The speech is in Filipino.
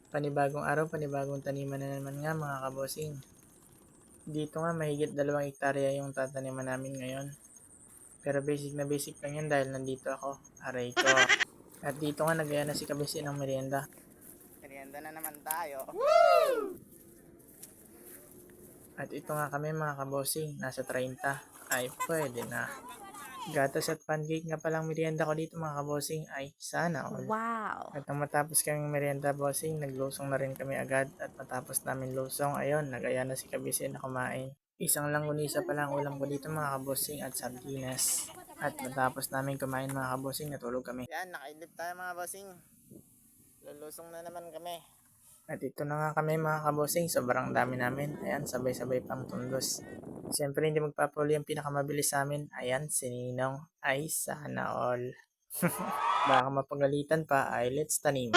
Panibagong araw, panibagong taniman na naman nga mga kabosing. Dito nga mahigit 2 hektarya yung tataniman namin ngayon. Pero basic lang yan dahil nandito ako. Aray ko. At dito nga nagaya na si Kabisi ng merienda. Merienda na naman tayo. At ito nga kami mga kabosing, nasa 30. Ay pwede na. Gatas at pancake nga palang merienda ko dito mga kabosing. Ay sana all. Wow! At nang matapos kaming merienda bossing, naglusong na rin kami agad. At matapos namin lusong, ayun, nagaya na si Kabisi na kumain. Isang langgunisa pa lang ulam ko dito mga kabosing at sardinas. At matapos namin kumain mga kabosing, natulog kami. Yan, nakaidlip tayo mga bossing. Lulusong na naman kami. At ito na nga kami mga kabosing, sobrang dami namin. Ayan, sabay-sabay pang tundos. Siyempre hindi magpapuli ang pinakamabilis sa amin. Ayan, si Ninong. Ay, sana all. Baka mapagalitan pa, ay let's tanim.